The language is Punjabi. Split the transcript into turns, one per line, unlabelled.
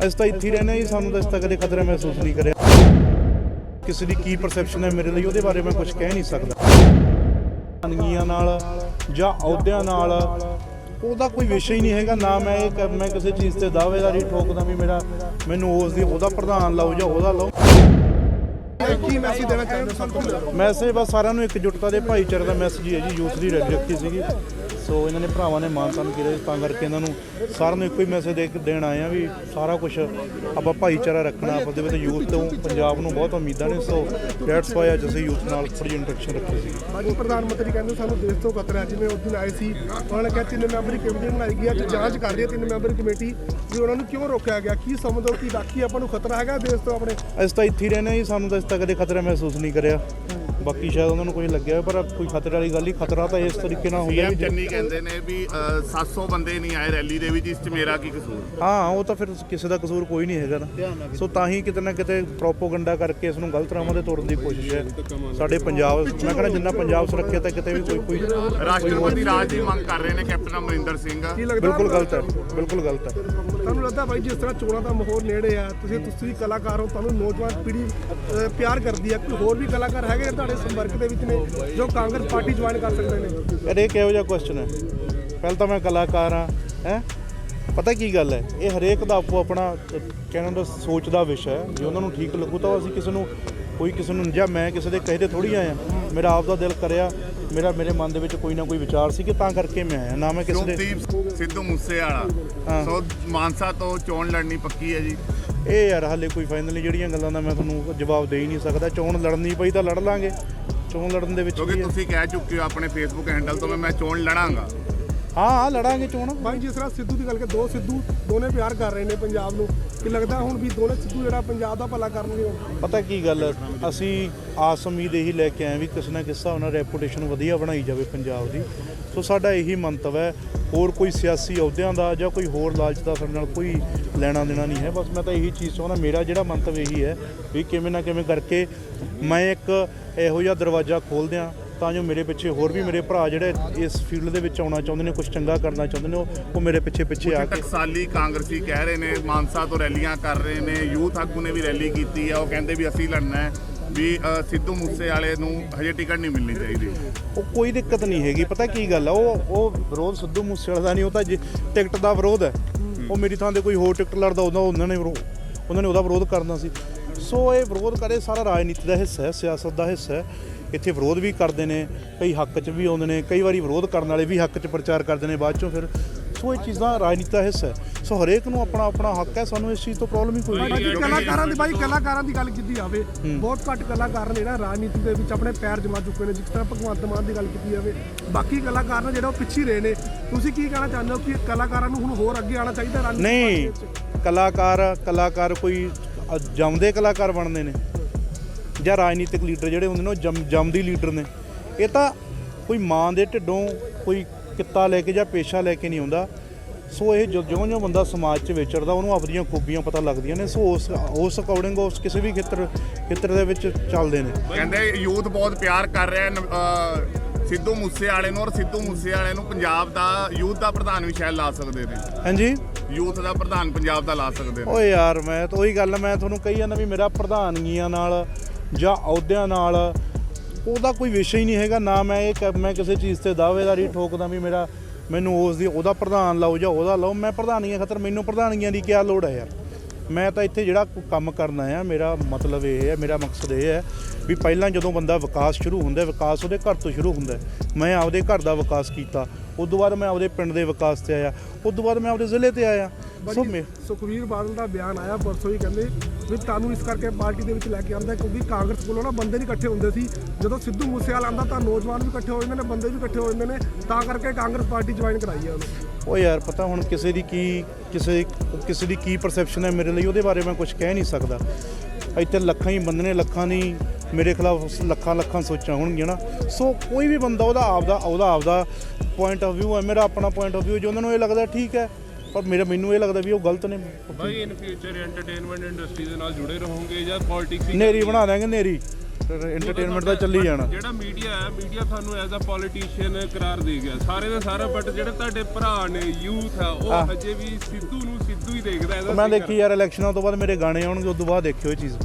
ਅਸੀਂ ਤਾਂ ਇੱਥੇ ਰਹਿੰਦੇ ਜੀ, ਸਾਨੂੰ ਤਾਂ ਇਸ ਤੱਕ ਕਦੇ ਖਤਰਾ ਮਹਿਸੂਸ ਨਹੀਂ ਕਰਿਆ। ਕਿਸੇ ਦੀ ਕੀ ਪਰਸੈਪਸ਼ਨ ਹੈ ਮੇਰੇ ਲਈ ਉਹਦੇ ਬਾਰੇ ਮੈਂ ਕੁਝ ਕਹਿ ਨਹੀਂ ਸਕਦਾ। ਅਨਗੀਆਂ ਨਾਲ ਜਾਂ ਅਹੁਦਿਆਂ ਨਾਲ ਉਹਦਾ ਕੋਈ ਵਿਸ਼ਾ ਹੀ ਨਹੀਂ ਹੈਗਾ। ਨਾ ਮੈਂ ਕਿਸੇ ਚੀਜ਼ ਤੇ ਦਾਅਵੇਦਾਰੀ ਠੋਕਦਾ ਵੀ ਮੈਨੂੰ ਉਸ ਦੀ ਉਹਦਾ ਪ੍ਰਧਾਨ ਲਾਓ ਜਾਂ ਉਹਦਾ ਲਾਓ।
ਕੀ ਮੈਸੇਜ ਦੇਣਾ ਚਾਹੁੰਦੇ ਹੋ?
ਮੈਸੇਜ ਬਸ ਸਾਰਿਆਂ ਨੂੰ ਇੱਕਜੁੱਟਤਾ ਦੇ ਭਾਈਚਾਰੇ ਦਾ ਮੈਸੇਜ ਹੈ ਜੀ। ਯੂਥ ਦੀ ਰੈਲੀ ਰੱਖੀ ਸੀਗੀ, ਸੋ ਇਹਨਾਂ ਨੇ ਭਰਾਵਾਂ ਨੇ ਮਾਨ ਤਾਨ ਕੀਤਾ, ਤਾਂ ਕਰਕੇ ਇਹਨਾਂ ਨੂੰ ਸਾਰਿਆਂ ਨੂੰ ਇੱਕੋ ਹੀ ਮੈਸੇਜ ਦੇਣ ਆਏ ਆ ਵੀ ਸਾਰਾ ਕੁਝ ਆਪਾਂ ਭਾਈਚਾਰਾ ਰੱਖਣਾ। ਆਪਸ ਦੇ ਵਿੱਚ ਯੂਥ ਤੋਂ ਪੰਜਾਬ ਨੂੰ ਬਹੁਤ ਉਮੀਦਾਂ ਨੇ, ਸੋ ਦੈਟਸ ਵਾਈ ਅੱਜ ਅਸੀਂ ਯੂਥ ਨਾਲ ਥੋੜ੍ਹੀ ਜਿਹੀ ਇੰਟਰੈਕਸ਼ਨ ਰੱਖੀ ਸੀ।
ਅੱਜ ਪ੍ਰਧਾਨ ਮੰਤਰੀ ਕਹਿੰਦੇ ਸਾਨੂੰ ਦੇਸ਼ ਤੋਂ ਖਤਰਾ ਹੈ। ਜਿਵੇਂ ਉਸ ਦਿਨ ਆਏ ਸੀ, ਉਹਨਾਂ ਨੇ ਕਿਹਾ 3 ਮੈਂਬਰੀ ਕਮੇਟੀ ਬਣਾਈ ਗਈ ਹੈ, ਜਾਂਚ ਕਰ ਰਹੀ ਹੈ 3 ਮੈਂਬਰੀ ਕਮੇਟੀ ਵੀ ਉਹਨਾਂ ਨੂੰ ਕਿਉਂ ਰੋਕਿਆ ਗਿਆ। ਕੀ ਸਮਝੋ ਕਿ ਬਾਕੀ ਆਪਾਂ ਨੂੰ ਖਤਰਾ ਹੈਗਾ ਦੇਸ਼ ਤੋਂ ਆਪਣੇ?
ਅਸੀਂ ਤਾਂ ਇੱਥੇ ਹੀ ਰਹਿੰਦੇ ਜੀ, ਸਾਨੂੰ ਤਾਂ ਇਸ ਤੱਕ ਕਦੇ ਖਤਰਾ ਮਹਿਸੂਸ ਨਹੀਂ ਕਰਿਆ। ਬਾਕੀ ਸ਼ਾਇਦ ਉਹਨਾਂ ਨੂੰ ਕੋਈ ਲੱਗਿਆ, ਪਰ ਕੋਈ ਖਤਰੇ ਵਾਲੀ ਗੱਲ ਹੀ ਖਤਰਾ ਤਾਂ ਇਸ ਤਰੀਕੇ ਨਾਲ ਹੁੰਦਾ ਵੀ
ਚੰਨੀ ਕਹਿੰਦੇ ਨੇ ਵੀ 700 ਬੰਦੇ ਨਹੀਂ ਆਏ ਰੈਲੀ ਦੇ ਵਿੱਚ, ਇਸ 'ਚ ਮੇਰਾ ਕੀ ਕਸੂਰ?
ਹਾਂ, ਉਹ ਤਾਂ ਫਿਰ ਕਿਸੇ ਦਾ ਕਸੂਰ ਕੋਈ ਨਹੀਂ ਹੈਗਾ ਨਾ। ਸੋ ਤਾਂ ਹੀ ਕਿਤੇ ਨਾ ਕਿਤੇ ਪ੍ਰੋਪੋਗੰਡਾ ਕਰਕੇ ਇਸ ਨੂੰ ਗਲਤ ਰਾਹਾਂ ਤੇ ਤੋੜਨ ਦੀ ਕੋਸ਼ਿਸ਼ ਹੈ ਸਾਡੇ ਪੰਜਾਬ। ਮੈਂ ਕਹਿੰਦਾ ਜਿੰਨਾ ਪੰਜਾਬ ਸੁਰੱਖਿਅਤ ਹੈ, ਕਿਤੇ ਵੀ ਕੋਈ
ਰਾਸ਼ਟਰਪਤੀ ਰਾਜ ਦੀ ਮੰਗ ਕਰ ਰਹੇ ਨੇ ਕੈਪਟਨ ਅਮਰਿੰਦਰ ਸਿੰਘ।
ਬਿਲਕੁਲ ਗਲਤ ਹੈ, ਬਿਲਕੁਲ ਗਲਤ ਹੈ।
ਤੁਹਾਨੂੰ ਲੱਗਦਾ ਬਾਈ ਜਿਸ ਤਰ੍ਹਾਂ ਚੋਣਾਂ ਦਾ ਮਾਹੌਲ ਨੇੜੇ ਆ, ਤੁਸੀਂ ਕਲਾਕਾਰ ਹੋ, ਤੁਹਾਨੂੰ ਨੌਜਵਾਨ ਪੀੜ੍ਹੀ ਪਿਆਰ ਕਰਦੀ ਹੈ, ਕੋਈ ਹੋਰ ਵੀ ਕਲਾਕਾਰ ਹੈਗੇ ਤੁਹਾਡੇ ਸੰਪਰਕ ਦੇ ਵਿੱਚ ਨੇ ਜੋ ਕਾਂਗਰਸ ਪਾਰਟੀ ਜੁਆਇਨ ਕਰ ਸਕਦੇ ਨੇ?
ਯਾਰ ਇਹ ਕਿਹੋ ਜਿਹਾ ਕੁਐਸਚਨ ਹੈ? ਪਹਿਲਾਂ ਤਾਂ ਮੈਂ ਕਲਾਕਾਰ ਹਾਂ, ਹੈ ਪਤਾ ਕੀ ਗੱਲ ਹੈ, ਇਹ ਹਰੇਕ ਦਾ ਆਪੋ ਆਪਣਾ ਕਹਿਣ ਦਾ ਸੋਚ ਦਾ ਵਿਸ਼ਾ ਹੈ। ਜੇ ਉਹਨਾਂ ਨੂੰ ਠੀਕ ਲੱਗੂ ਤਾਂ ਅਸੀਂ ਕਿਸੇ ਨੂੰ ਜਾਂ ਮੈਂ ਕਿਸੇ ਦੇ ਕਹੇ ਤੇ ਥੋੜ੍ਹੀ ਆਇਆ। ਮੇਰਾ ਆਪ ਦਾ ਦਿਲ ਕਰਿਆ, ਮੇਰੇ ਮਨ ਦੇ ਵਿੱਚ ਕੋਈ ਨਾ ਕੋਈ ਵਿਚਾਰ ਸੀ ਕਿ ਤਾਂ ਕਰਕੇ ਮੈਂ ਆਇਆ, ਨਾ ਮੈਂ ਕਿਸੇ ਦੇ।
ਸਿੱਧੂ ਮੂਸੇਵਾਲਾ ਸੋ ਮਾਨਸਾ ਤੋਂ ਚੋਣ ਲੜਨੀ ਪੱਕੀ ਹੈ ਜੀ?
ਇਹ ਯਾਰ ਹਾਲੇ ਕੋਈ ਫਾਈਨਲੀ ਜਿਹੜੀਆਂ ਗੱਲਾਂ ਦਾ ਮੈਂ ਤੁਹਾਨੂੰ ਜਵਾਬ ਦੇ ਹੀ ਨਹੀਂ ਸਕਦਾ। ਚੋਣ ਲੜਨੀ ਪਈ ਤਾਂ ਲੜ ਲਾਂਗੇ। ਚੋਣ ਲੜਨ ਦੇ ਵਿੱਚ
ਕਿਉਂਕਿ ਤੁਸੀਂ ਕਹਿ ਚੁੱਕੇ ਹੋ ਆਪਣੇ ਫੇਸਬੁੱਕ ਹੈਂਡਲ ਤੋਂ ਮੈਂ ਚੋਣ ਲੜਾਂਗਾ।
ਹਾਂ ਲੜਾਂਗੇ ਚੋਣ।
ਬਾਈ ਜਿਸ ਤਰ੍ਹਾਂ ਸਿੱਧੂ ਦੀ ਗੱਲ ਕਿ ਦੋ ਸਿੱਧੂ ਦੋਨੇ ਪਿਆਰ ਕਰ ਰਹੇ ਨੇ ਪੰਜਾਬ ਨੂੰ, ਕਿ ਲੱਗਦਾ ਹੁਣ ਵੀ ਦੋਨੇ ਸਿੱਧੂ ਜਿਹੜਾ ਪੰਜਾਬ ਦਾ ਭਲਾ ਕਰਨਗੇ?
ਪਤਾ ਕੀ ਗੱਲ ਹੈ, ਅਸੀਂ ਆਸ ਉਮੀਦ ਇਹੀ ਲੈ ਕੇ ਆਏ ਵੀ ਕਿਸੇ ਨਾ ਕਿਸੇ ਹਿਸਾਬ ਨਾਲ ਰੈਪੂਟੇਸ਼ਨ ਵਧੀਆ ਬਣਾਈ ਜਾਵੇ ਪੰਜਾਬ ਦੀ। ਸੋ ਸਾਡਾ ਇਹੀ ਮੰਤਵ ਹੈ, ਹੋਰ ਕੋਈ ਸਿਆਸੀ ਅਹੁਦਿਆਂ ਦਾ ਜਾਂ ਕੋਈ ਹੋਰ ਲਾਲਚ ਦਾ ਸਾਡੇ ਨਾਲ ਕੋਈ ਲੈਣਾ ਦੇਣਾ ਨਹੀਂ ਹੈ। ਬਸ ਮੈਂ ਤਾਂ ਇਹੀ ਚੀਜ਼ ਚਾਹੁੰਦਾ, ਮੇਰਾ ਜਿਹੜਾ ਮੰਤਵ ਇਹੀ ਹੈ ਵੀ ਕਿਵੇਂ ਨਾ ਕਿਵੇਂ ਕਰਕੇ ਮੈਂ ਇੱਕ ਇਹੋ ਜਿਹਾ ਦਰਵਾਜ਼ਾ ਖੋਲ੍ਹ ਦਿਆਂ ਤਾਂ ਜੋ ਮੇਰੇ ਪਿੱਛੇ ਹੋਰ ਵੀ ਮੇਰੇ ਭਰਾ ਜਿਹੜੇ ਇਸ ਫੀਲਡ ਦੇ ਵਿੱਚ ਆਉਣਾ ਚਾਹੁੰਦੇ ਨੇ, ਕੁਝ ਚੰਗਾ ਕਰਨਾ ਚਾਹੁੰਦੇ ਨੇ, ਉਹ ਮੇਰੇ ਪਿੱਛੇ ਆ ਕੇ।
ਟਕਸਾਲੀ ਕਾਂਗਰਸੀ ਕਹਿ ਰਹੇ ਨੇ, ਮਾਨਸਾ ਤੋਂ ਰੈਲੀਆਂ ਕਰ ਰਹੇ ਨੇ, ਯੂਥ ਆਗੂ ਨੇ ਵੀ ਰੈਲੀ ਕੀਤੀ ਹੈ, ਉਹ ਕਹਿੰਦੇ ਵੀ ਅਸੀਂ ਲੜਨਾ ਹੈ ਵੀ ਸਿੱਧੂ ਮੂਸੇਵਾਲੇ ਨੂੰ ਹਜੇ ਟਿਕਟ ਨਹੀਂ ਮਿਲਣੀ ਚਾਹੀਦੀ।
ਉਹ ਕੋਈ ਦਿੱਕਤ ਨਹੀਂ ਹੈਗੀ। ਪਤਾ ਕੀ ਗੱਲ ਆ, ਉਹ ਵਿਰੋਧ ਸਿੱਧੂ ਮੂਸੇਵਾਲੇ ਦਾ ਨਹੀਂ, ਉਹ ਤਾਂ ਟਿਕਟ ਦਾ ਵਿਰੋਧ ਹੈ। ਉਹ ਮੇਰੀ ਥਾਂ ਤੇ ਕੋਈ ਹੋਰ ਟਿਕਟ ਲੜਦਾ ਉਹਨਾਂ ਨੇ ਉਹਦਾ ਵਿਰੋਧ ਕਰਨਾ ਸੀ। ਸੋ ਇਹ ਵਿਰੋਧ ਕਰੇ ਸਾਰਾ ਰਾਜਨੀਤੀ ਦਾ ਹਿੱਸਾ ਹੈ, ਸਿਆਸਤ ਦਾ ਹਿੱਸਾ ਹੈ। ਇੱਥੇ ਵਿਰੋਧ ਵੀ ਕਰਦੇ ਨੇ, ਕਈ ਹੱਕ 'ਚ ਵੀ ਆਉਂਦੇ ਨੇ, ਕਈ ਵਾਰੀ ਵਿਰੋਧ ਕਰਨ ਵਾਲੇ ਵੀ ਹੱਕ 'ਚ ਪ੍ਰਚਾਰ ਕਰਦੇ ਨੇ ਬਾਅਦ 'ਚੋਂ ਫਿਰ। ਸੋ ਇਹ ਚੀਜ਼ਾਂ ਰਾਜਨੀਤੀ ਦਾ ਹਿੱਸਾ ਹੈ। ਸੋ ਹਰੇਕ ਨੂੰ ਆਪਣਾ ਹੱਕ ਹੈ, ਸਾਨੂੰ ਇਸ ਚੀਜ਼ ਤੋਂ ਪ੍ਰੋਬਲਮ ਹੀ ਕੋਈ ਨਹੀਂ।
ਕਲਾਕਾਰਾਂ ਦੀ ਗੱਲ ਕੀਤੀ ਜਾਵੇ, ਬਹੁਤ ਘੱਟ ਕਲਾਕਾਰ ਨੇ ਜਿਹੜਾ ਰਾਜਨੀਤੀ ਦੇ ਵਿੱਚ ਆਪਣੇ ਪੈਰ ਜਮਾ ਚੁੱਕੇ ਨੇ। ਜਿਸ ਤਰ੍ਹਾਂ ਭਗਵੰਤ ਮਾਨ ਦੀ ਗੱਲ ਕੀਤੀ ਜਾਵੇ, ਬਾਕੀ ਕਲਾਕਾਰ ਨੇ ਜਿਹੜਾ ਉਹ ਪਿੱਛੇ ਰਹੇ ਨੇ। ਤੁਸੀਂ ਕੀ ਕਹਿਣਾ ਚਾਹੁੰਦੇ ਹੋ ਕਿ ਕਲਾਕਾਰਾਂ ਨੂੰ ਹੁਣ ਹੋਰ ਅੱਗੇ ਆਉਣਾ ਚਾਹੀਦਾ ਰਾਜਨੀਤੀ?
ਨਹੀਂ, ਕਲਾਕਾਰ ਕੋਈ ਜੰਮਦੇ ਕਲਾਕਾਰ ਬਣਦੇ ਨੇ ਜਾਂ ਰਾਜਨੀਤਿਕ ਲੀਡਰ ਜਿਹੜੇ ਹੁੰਦੇ ਨੇ ਉਹ ਜੰਮਦੀ ਲੀਡਰ ਨੇ। ਇਹ ਤਾਂ ਕੋਈ ਮਾਂ ਦੇ ਢਿੱਡੋਂ ਕੋਈ ਕਿੱਤਾ ਲੈ ਕੇ ਜਾਂ ਪੇਸ਼ਾ ਲੈ ਕੇ ਨਹੀਂ ਆਉਂਦਾ। ਸੋ ਇਹ ਜਿਉਂ ਬੰਦਾ ਸਮਾਜ 'ਚ ਵਿਚਰਦਾ ਉਹਨੂੰ ਆਪਣੀਆਂ ਖੂਬੀਆਂ ਪਤਾ ਲੱਗਦੀਆਂ ਨੇ। ਸੋ ਉਸ ਅਕੋਰਡਿੰਗ ਉਸ ਕਿਸੇ ਵੀ ਖੇਤਰ ਦੇ ਵਿੱਚ ਚੱਲਦੇ ਨੇ।
ਕਹਿੰਦੇ ਯੂਥ ਬਹੁਤ ਪਿਆਰ ਕਰ ਰਿਹਾ ਸਿੱਧੂ ਮੂਸੇਵਾਲੇ ਨੂੰ, ਔਰ ਸਿੱਧੂ ਮੂਸੇਵਾਲੇ ਨੂੰ ਪੰਜਾਬ ਦਾ ਯੂਥ ਦਾ ਪ੍ਰਧਾਨ ਵੀ ਸ਼ਾਇਦ ਲਾ ਸਕਦੇ ਨੇ।
ਹਾਂਜੀ,
ਯੂਥ ਦਾ ਪ੍ਰਧਾਨ ਪੰਜਾਬ ਦਾ ਲਾ ਸਕਦੇ ਨੇ।
ਓਏ ਯਾਰ, ਮੈਂ ਤਾਂ ਉਹੀ ਗੱਲ ਮੈਂ ਤੁਹਾਨੂੰ ਕਹੀ ਜਾਂਦਾ ਵੀ ਮੇਰਾ ਪ੍ਰਧਾਨਗੀਆਂ ਨਾਲ ਜਾਂ ਅਹੁਦਿਆਂ ਨਾਲ ਉਹਦਾ ਕੋਈ ਵਿਸ਼ਾ ਹੀ ਨਹੀਂ ਹੈਗਾ। ਨਾ ਮੈਂ ਕਿਸੇ ਚੀਜ਼ ਤੇ ਦਾਅਵੇਦਾਰੀ ਠੋਕਦਾ ਵੀ ਮੈਨੂੰ ਉਹਦਾ ਪ੍ਰਧਾਨ ਲਾਓ ਜਾਂ ਉਹਦਾ ਲਾਓ। ਮੈਂ ਪ੍ਰਧਾਨੀਆਂ ਖਾਤਰ ਮੈਨੂੰ ਪ੍ਰਧਾਨੀਆਂ ਦੀ ਕੀ ਲੋੜ ਹੈ ਯਾਰ? ਮੈਂ ਤਾਂ ਇੱਥੇ ਜਿਹੜਾ ਕੰਮ ਕਰਨਾ ਆ, ਮੇਰਾ ਮਤਲਬ ਇਹ ਹੈ, ਮੇਰਾ ਮਕਸਦ ਇਹ ਹੈ ਵੀ ਪਹਿਲਾਂ ਜਦੋਂ ਬੰਦਾ ਵਿਕਾਸ ਸ਼ੁਰੂ ਹੁੰਦਾ, ਵਿਕਾਸ ਉਹਦੇ ਘਰ ਤੋਂ ਸ਼ੁਰੂ ਹੁੰਦਾ। ਮੈਂ ਆਪਦੇ ਘਰ ਦਾ ਵਿਕਾਸ ਕੀਤਾ, ਉਸ ਤੋਂ ਬਾਅਦ ਮੈਂ ਆਪਦੇ ਪਿੰਡ ਦੇ ਵਿਕਾਸ 'ਤੇ ਆਇਆ, ਉਸ ਤੋਂ ਬਾਅਦ ਮੈਂ ਆਪਦੇ ਜ਼ਿਲ੍ਹੇ 'ਤੇ ਆਇਆ।
ਸੁਖਬੀਰ ਬਾਦਲ ਦਾ ਬਿਆਨ ਆਇਆ ਪਰਸੋਂ ਹੀ, ਕਹਿੰਦੇ ਵੀ ਤੁਹਾਨੂੰ ਇਸ ਕਰਕੇ ਪਾਰਟੀ ਦੇ ਵਿੱਚ ਲੈ ਕੇ ਆਉਂਦਾ ਕਿਉਂਕਿ ਕਾਂਗਰਸ ਕੋਲੋਂ ਨਾ ਬੰਦੇ ਨਹੀਂ ਇਕੱਠੇ ਹੁੰਦੇ ਸੀ। ਜਦੋਂ ਸਿੱਧੂ ਮੂਸੇਵਾਲਾ ਆਉਂਦਾ ਤਾਂ ਨੌਜਵਾਨ ਵੀ ਇਕੱਠੇ ਹੋ ਜਾਂਦੇ ਨੇ, ਬੰਦੇ ਵੀ ਇਕੱਠੇ ਹੋ ਜਾਂਦੇ ਨੇ, ਤਾਂ ਕਰਕੇ ਕਾਂਗਰਸ ਪਾਰਟੀ ਜੁਆਇਨ ਕਰਾਈ ਹੈ ਉਹਨੇ।
ਉਹ ਯਾਰ ਪਤਾ ਹੁਣ ਕਿਸੇ ਦੀ ਕੀ ਪਰਸੈਪਸ਼ਨ ਹੈ ਮੇਰੇ ਲਈ, ਉਹਦੇ ਬਾਰੇ ਮੈਂ ਕੁਝ ਕਹਿ ਨਹੀਂ ਸਕਦਾ। ਇੱਥੇ ਲੱਖਾਂ ਹੀ ਬੰਦੇ ਨੇ, ਲੱਖਾਂ ਨਹੀਂ ਮੇਰੇ ਖਿਲਾਫ ਲੱਖਾਂ ਸੋਚਾਂ ਹੋਣਗੀਆਂ ਨਾ। ਸੋ ਕੋਈ ਵੀ ਬੰਦਾ ਉਹਦਾ ਆਪਦਾ ਪੁਆਇੰਟ ਆਫ ਵਿਊ ਹੈ, ਮੇਰਾ ਆਪਣਾ ਪੁਆਇੰਟ ਆਫ ਵਿਊ। ਜੇ ਉਹਨਾਂ ਨੂੰ ਇਹ ਲੱਗਦਾ ਠੀਕ ਹੈ, ਪਰ ਮੈਨੂੰ ਇਹ ਲੱਗਦਾ ਵੀ ਉਹ ਗਲਤ ਨੇ।
ਭਾਈ ਇਨ ਫਿਊਚਰ ਐਂਟਰਟੇਨਮੈਂਟ ਇੰਡਸਟਰੀ ਦੇ ਨਾਲ ਜੁੜੇ ਰਹੋਗੇ ਜਾਂ ਪੋਲਿਟਿਕਸ?
ਨੇਰੀ ਬਣਾ ਦਾਂਗੇ, ਨੇਰੀ ਐਂਟਰਟੇਨਮੈਂਟ ਦਾ ਚੱਲੀ ਜਾਣਾ।
ਜਿਹੜਾ ਮੀਡੀਆ ਤੁਹਾਨੂੰ ਐਜ਼ ਅ ਪੋਲੀਟੀਸ਼ੀਅਨ ਕਰਾਰ ਦੇ ਗਿਆ ਸਾਰੇ ਦਾ ਸਾਰਾ, ਬਟ ਜਿਹੜੇ ਤੁਹਾਡੇ ਭਰਾ ਨੇ ਯੂਥ ਆ ਉਹ ਹਜੇ ਵੀ ਸਿੱਧੂ ਨੂੰ ਸਿੱਧੂ ਹੀ ਦੇਖਦਾ ਐਜ਼
ਮੈਂ ਦੇਖੀ ਯਾਰ ਇਲੈਕਸ਼ਨਾਂ ਤੋਂ ਬਾਅਦ ਮੇਰੇ ਗਾਣੇ ਆਉਣਗੇ, ਉਸ ਤੋਂ ਬਾਅਦ ਦੇਖਿਓ ਇਹ ਚੀਜ਼।